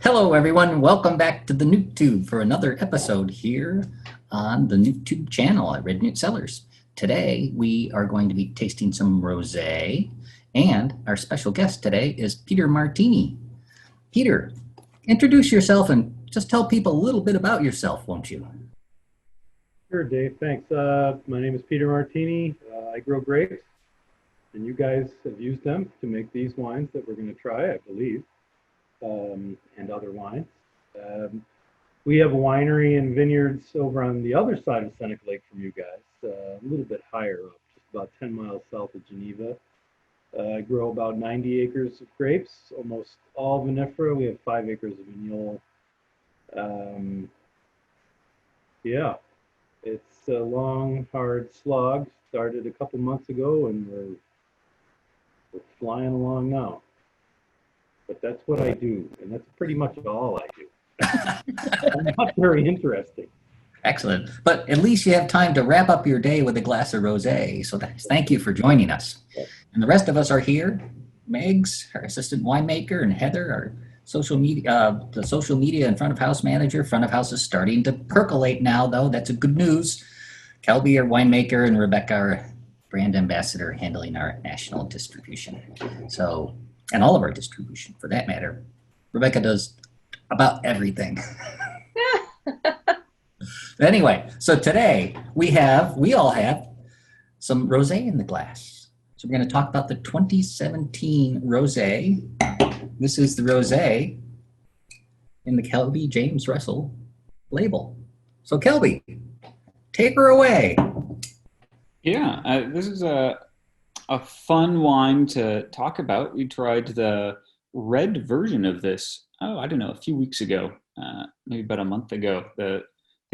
Hello, everyone. Welcome back to the Newt Tube for another episode here on the Newt Tube channel at Red Newt Cellars. Today, we are going to be tasting some rosé, and our special guest today is Peter Martini. Peter, introduce yourself and just tell people a little bit about yourself, won't you? Sure, Dave. Thanks. My name is Peter Martini. I grow grapes, and you guys have used them to make these wines that we're going to try, I believe, and other wines. We have a winery and vineyards over on the other side of Seneca Lake from you guys, a little bit higher up, just about 10 miles south of Geneva. I grow about 90 acres of grapes, almost all vinifera. We have 5 acres of vignole. Yeah. It's a long, hard slog. Started a couple months ago, and we're flying along now. But that's what I do, and that's pretty much all I do. I'm not very interesting. Excellent. But at least you have time to wrap up your day with a glass of rosé. So thank you for joining us. And the rest of us are here. Megs, our assistant winemaker, and Heather, our social media, the social media and front of house manager. Front of house is starting to percolate now, though. That's a good news. Kelby, our winemaker, and Rebecca, our brand ambassador, handling our national distribution. So, and all of our distribution, for that matter. Rebecca does about everything. Anyway, so today we all have some rosé in the glass. So we're going to talk about the 2017 rosé. This is the rosé in the Kelby James Russell label. So Kelby, take her away. Yeah, this is a fun wine to talk about. We tried the red version of this, I don't know, a few weeks ago, maybe about a month ago, the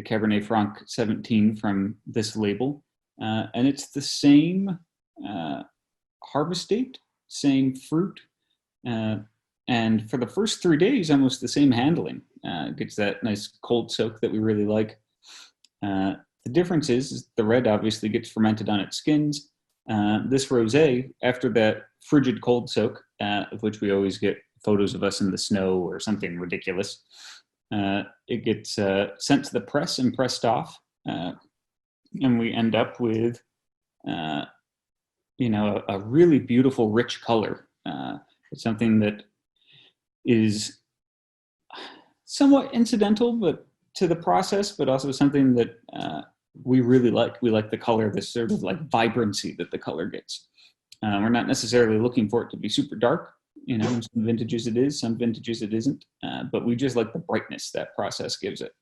Cabernet Franc 17 from this label. And it's the same harvest date, same fruit, and for the first 3 days, almost the same handling. Gets that nice cold soak that we really like. The difference is the red obviously gets fermented on its skins. This rosé, after that frigid cold soak, of which we always get photos of us in the snow or something ridiculous, it gets sent to the press and pressed off, and we end up with, a really beautiful, rich color. It's something that is somewhat incidental, but to the process, but also something that we really like. We like the color, this sort of like vibrancy that the color gets. We're not necessarily looking for it to be super dark. In some vintages it is, some vintages it isn't. But we just like the brightness that process gives it.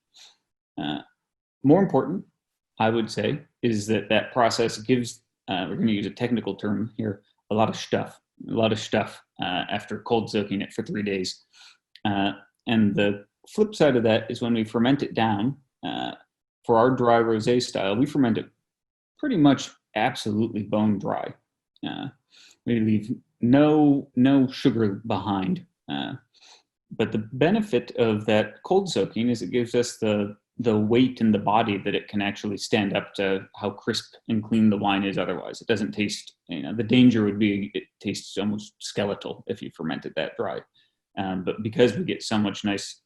More important, I would say, is that process gives, we're going to use a technical term here, a lot of stuff after cold soaking it for 3 days. And the flip side of that is when we ferment it down, for our dry rosé style, we ferment it pretty much absolutely bone dry. We leave no sugar behind. But the benefit of that cold soaking is it gives us the weight in the body that it can actually stand up to how crisp and clean the wine is otherwise. It doesn't taste, the danger would be it tastes almost skeletal if you ferment it that dry. But because we get so much nice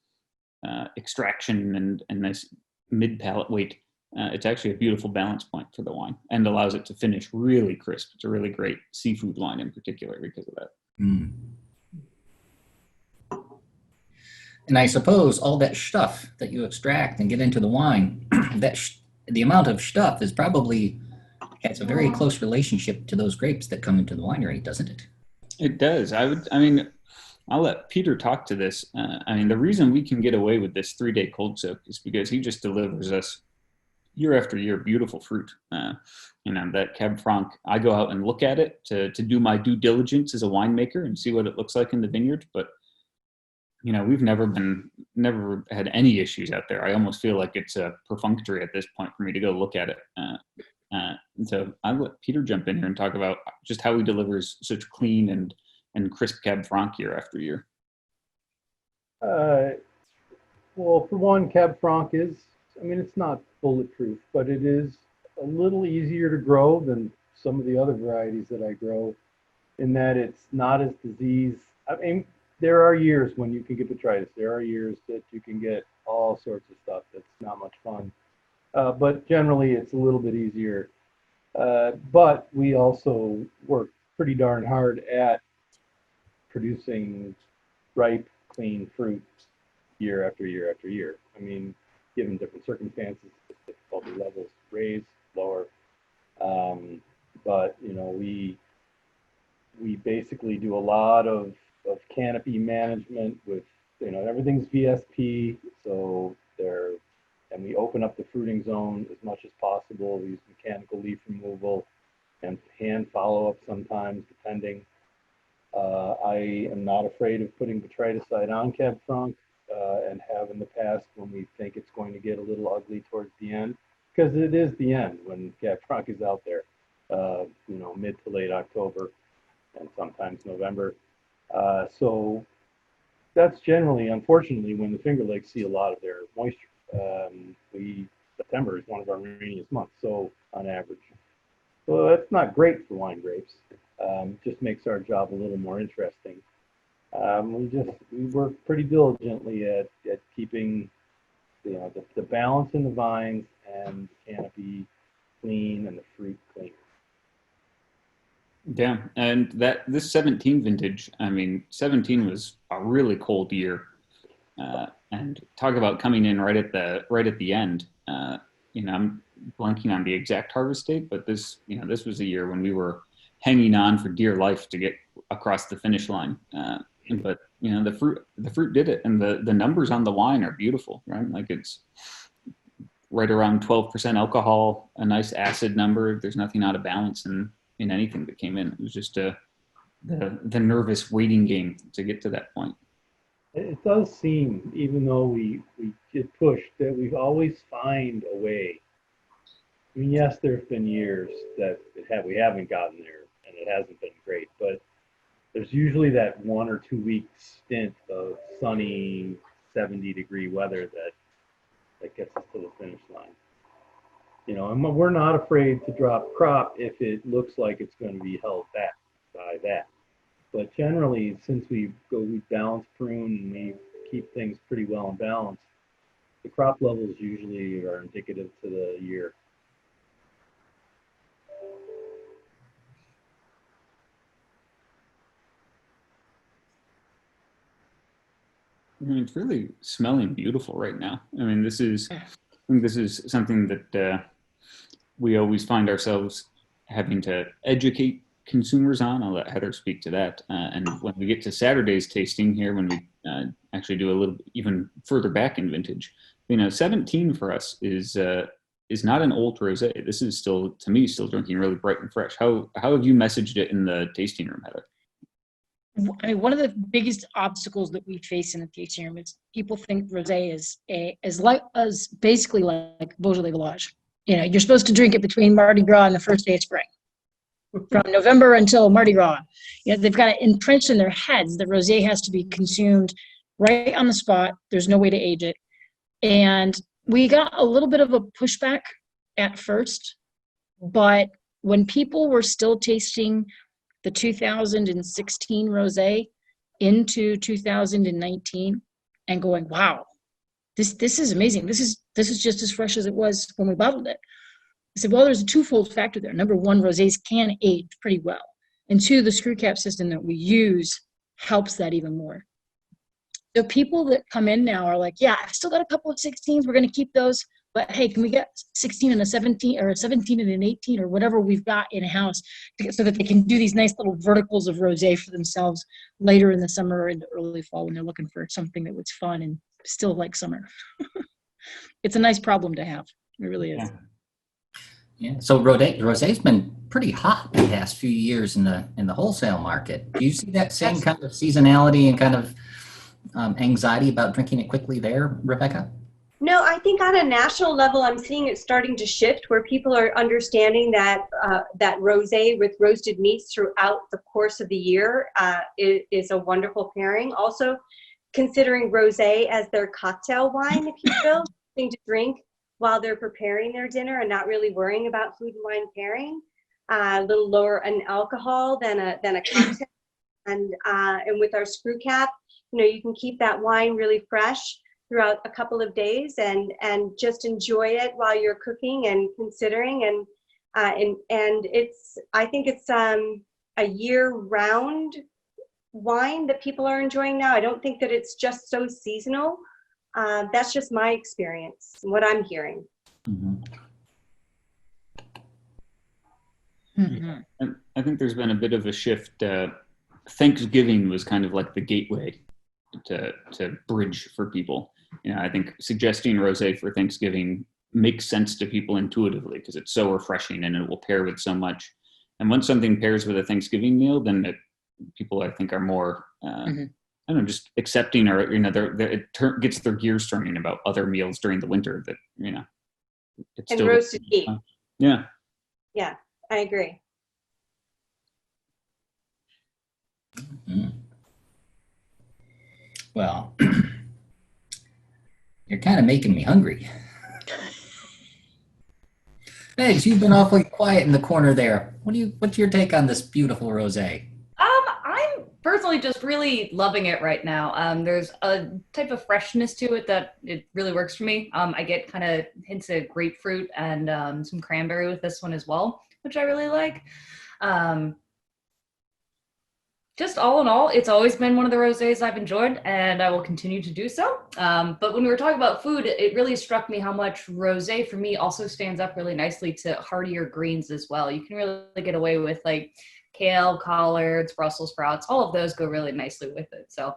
extraction and nice mid-palate weight, it's actually a beautiful balance point for the wine and allows it to finish really crisp. It's a really great seafood wine in particular because of that. Mm. And I suppose all that stuff that you extract and get into the wine, the amount of stuff is probably has a very close relationship to those grapes that come into the winery, doesn't it? It does. I'll let Peter talk to this. The reason we can get away with this 3-day cold soak is because he just delivers us year after year beautiful fruit. That Cab Franc, I go out and look at it to do my due diligence as a winemaker and see what it looks like in the vineyard. But we've never had any issues out there. I almost feel like it's perfunctory at this point for me to go look at it. And so I'll let Peter jump in here and talk about just how he delivers such clean and crisp Cab Franc year after year. Well, for one, Cab Franc is, it's not bulletproof, but it is a little easier to grow than some of the other varieties that I grow in that it's not as disease. there are years when you can get botrytis. There are years that you can get all sorts of stuff that's not much fun. But generally, it's a little bit easier. But we also work pretty darn hard at producing ripe, clean fruit year after year after year. I mean, given different circumstances, the difficulty levels raise, lower. But you know, we basically do a lot of canopy management with, you know, everything's VSP, so there, and we open up the fruiting zone as much as possible. We use mechanical leaf removal and hand follow-up sometimes, depending. I am not afraid of putting botryticide on Cab Franc, and have in the past when we think it's going to get a little ugly towards the end, because it is the end when Cab Franc is out there, you know, mid to late October and sometimes November. So that's generally, unfortunately, when the Finger Lakes see a lot of their moisture. September is one of our rainiest months, so on average. So that's not great for wine grapes. Just makes our job a little more interesting. We work pretty diligently at keeping, you know, the balance in the vines and the canopy clean and the fruit clean. Yeah, and this 17 vintage, I mean, 17 was a really cold year, and talk about coming in right at the end. You know, I'm blanking on the exact harvest date, but this was a year when we were hanging on for dear life to get across the finish line. But you know, the fruit did it, and the numbers on the wine are beautiful, right? Like it's right around 12% alcohol, a nice acid number. There's nothing out of balance in anything that came in. It was just the nervous waiting game to get to that point. It does seem, even though we get pushed, that we always find a way. I mean, yes, there have been years that we haven't gotten there, and it hasn't been great, but there's usually that 1 or 2 week stint of sunny 70-degree weather that gets us to the finish line. You know, and we're not afraid to drop crop if it looks like it's going to be held back by that. But generally, since we balance prune and we keep things pretty well in balance, the crop levels usually are indicative to the year. I mean, it's really smelling beautiful right now. I mean, this is something that we always find ourselves having to educate consumers on. I'll let Heather speak to that. And when we get to Saturday's tasting here, when we actually do a little even further back in vintage, you know, 17 for us is not an old rosé. This is still, to me, still drinking really bright and fresh. How have you messaged it in the tasting room, Heather? I mean, one of the biggest obstacles that we face in the tasting room is people think rosé is basically like Beaujolais Village. You know, you're supposed to drink it between Mardi Gras and the first day of spring, from November until Mardi Gras. You know, they've got it entrenched in their heads that rosé has to be consumed right on the spot. There's no way to age it, and we got a little bit of a pushback at first, but when people were still tasting the 2016 rosé into 2019 and going, wow, this is amazing. This is just as fresh as it was when we bottled it. I said, well, there's a twofold factor there. Number one, rosés can age pretty well. And two, the screw cap system that we use helps that even more. So people that come in now are like, yeah, I've still got a couple of 16s. We're going to keep those. But hey, can we get 16 and a 17 or a 17 and an 18 or whatever we've got in house so that they can do these nice little verticals of rosé for themselves later in the summer or in the early fall when they're looking for something that was fun and still like summer. It's a nice problem to have. It really is. Yeah. So rosé's been pretty hot the past few years in the wholesale market. Do you see that same kind of seasonality and kind of anxiety about drinking it quickly there, Rebecca? No, I think on a national level, I'm seeing it starting to shift where people are understanding that that rosé with roasted meats throughout the course of the year is a wonderful pairing. Also, considering rosé as their cocktail wine, if you will, something to drink while they're preparing their dinner and not really worrying about food and wine pairing. A little lower in alcohol than a cocktail. And with our screw cap, you can keep that wine really fresh throughout a couple of days and just enjoy it while you're cooking and considering. And I think it's a year-round wine that people are enjoying now. I don't think that it's just so seasonal. That's just my experience and what I'm hearing. Mhm. And I think there's been a bit of a shift. Thanksgiving was kind of like the gateway to bridge for people. I think suggesting rosé for Thanksgiving makes sense to people intuitively because it's so refreshing and it will pair with so much. And once something pairs with a Thanksgiving meal, then people I think are more I don't know, just accepting, or gets their gears turning about other meals during the winter that it's And still roasted meat. Yeah. Yeah, I agree. Mhm. Well, you're kind of making me hungry. Thanks. You've been awfully quiet in the corner there. What's your take on this beautiful rosé? I'm personally just really loving it right now. There's a type of freshness to it that it really works for me. I get kind of hints of grapefruit and some cranberry with this one as well, which I really like. Just all in all, it's always been one of the rosés I've enjoyed, and I will continue to do so. But when we were talking about food, it really struck me how much rosé for me also stands up really nicely to heartier greens as well. You can really get away with like kale, collards, Brussels sprouts. All of those go really nicely with it. So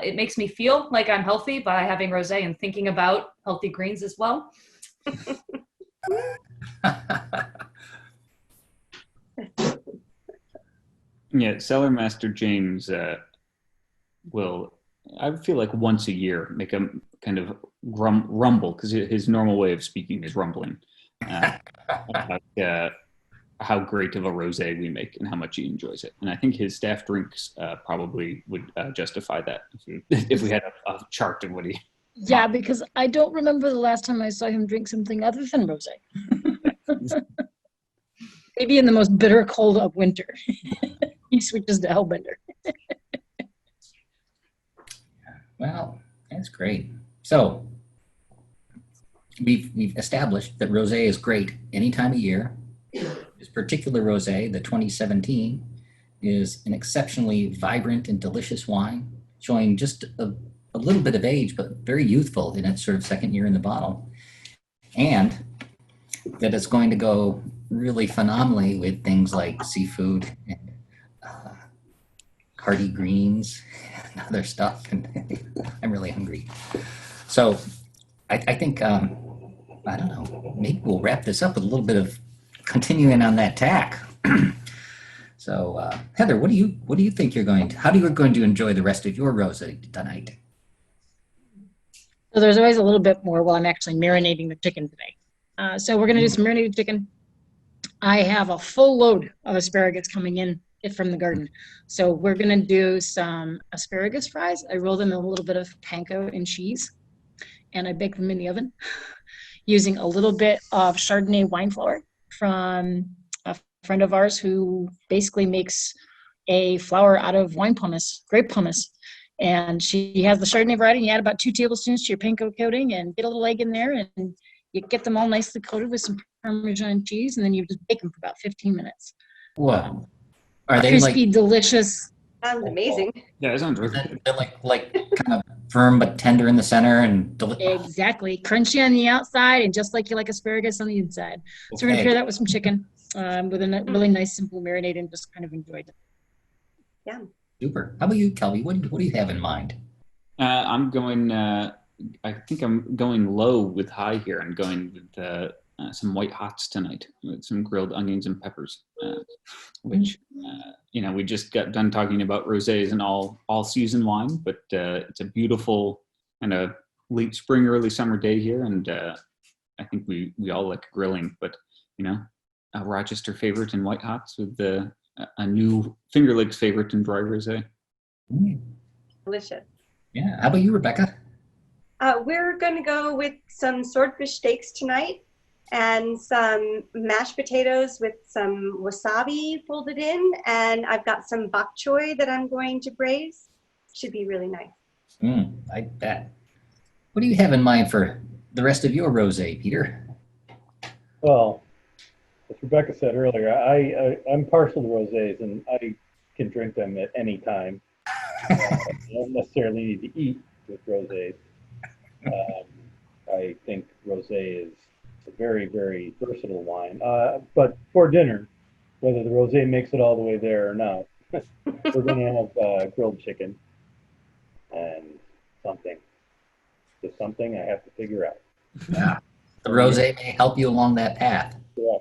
it makes me feel like I'm healthy by having rosé and thinking about healthy greens as well. Yeah, Cellar Master James will, I feel like once a year, make a kind of rumble, because his normal way of speaking is rumbling, about how great of a rosé we make and how much he enjoys it. And I think his staff drinks probably would justify that if we had a chart of what he... Yeah, because I don't remember the last time I saw him drink something other than rosé. Maybe in the most bitter cold of winter. He switches to Hellbender. Well, that's great. So we've established that rosé is great any time of year. This particular rosé, the 2017, is an exceptionally vibrant and delicious wine, showing just a little bit of age, but very youthful in its sort of second year in the bottle. And that it's going to go really phenomenally with things like seafood and hearty greens and other stuff. And I'm really hungry. So I think, I don't know, maybe we'll wrap this up with a little bit of continuing on that tack. So Heather, what do you think how are you going to enjoy the rest of your rosé tonight? So there's always a little bit more while I'm actually marinating the chicken today. So we're going to do some marinated chicken. I have a full load of asparagus coming in from the garden. So we're going to do some asparagus fries. I roll them in a little bit of panko and cheese, and I bake them in the oven using a little bit of Chardonnay wine flour from a friend of ours who basically makes a flour out of wine pumice, grape pumice. And she has the Chardonnay variety, and you add about 2 tablespoons to your panko coating and get a little egg in there, and you get them all nicely coated with some Parmesan cheese, and then you just bake them for about 15 minutes. Wow. Are they Crispy, like delicious. Sounds amazing. Yeah, it sounds really good. they're like kind of firm but tender in the center and Exactly. Crunchy on the outside and just like you like asparagus on the inside. So we're going to pair that with some chicken with a really nice simple marinade and just kind of enjoyed it. Yeah. Super. How about you, Kelby? What do you have in mind? I'm going, I think I'm going low with high here. I'm going with some white hots tonight with some grilled onions and peppers, which, we just got done talking about rosés and all season wine, but it's a beautiful kind of late spring, early summer day here. And I think we all like grilling, but, a Rochester favorite in white hots with a new Finger Lakes favorite in dry rosé. Delicious. Yeah. How about you, Rebecca? We're going to go with some swordfish steaks tonight. and some mashed potatoes with some wasabi folded in. And I've got some bok choy that I'm going to braise. Should be really nice. I bet. What do you have in mind for the rest of your rosé, Peter? Well, as Rebecca said earlier, I'm partial to rosés, and I can drink them at any time. I don't necessarily need to eat with rosés. I think rosé is a very, very versatile wine. But for dinner, whether the rosé makes it all the way there or not, we're going to have grilled chicken and something. Just something I have to figure out. Yeah. The rosé may help you along that path. Yeah.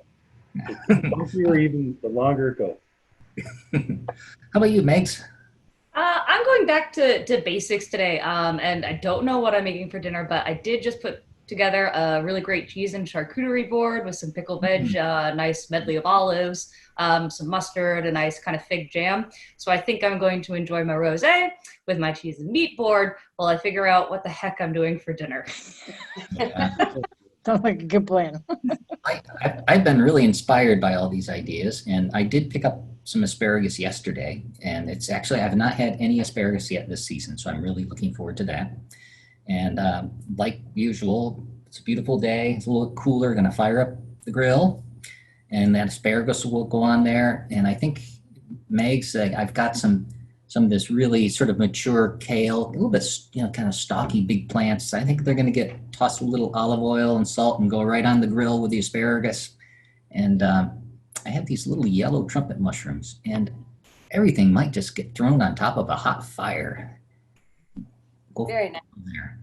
The bumpier even, the longer it goes. How about you, Megs? I'm going back to basics today, and I don't know what I'm making for dinner, but I did just put together a really great cheese and charcuterie board with some pickled veg, a nice medley of olives, some mustard, a nice kind of fig jam. So I think I'm going to enjoy my rosé with my cheese and meat board while I figure out what the heck I'm doing for dinner. Sounds like a good plan. I've been really inspired by all these ideas, and I did pick up some asparagus yesterday, and it's actually, I've not had any asparagus yet this season, so I'm really looking forward to that. And like usual, it's a beautiful day. It's a little cooler. Going to fire up the grill, and that asparagus will go on there. And I think Meg's, I've got some of this really sort of mature kale, a little bit, kind of stocky, big plants. I think they're going to get tossed with a little olive oil and salt and go right on the grill with the asparagus. And I have these little yellow trumpet mushrooms, and everything might just get thrown on top of a hot fire. Very nice. There.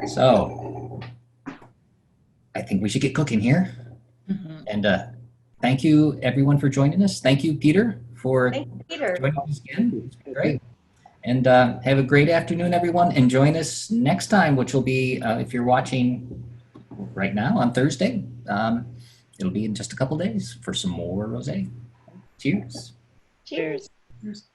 So I think we should get cooking here. Mhm. And thank you, everyone, for joining us. Thank you, Peter, for Thank you, Peter. joining us again. It's been great. And have a great afternoon, everyone. And join us next time, which will be, if you're watching right now on Thursday, it'll be in just a couple days for some more rosé. Cheers. Cheers. Cheers.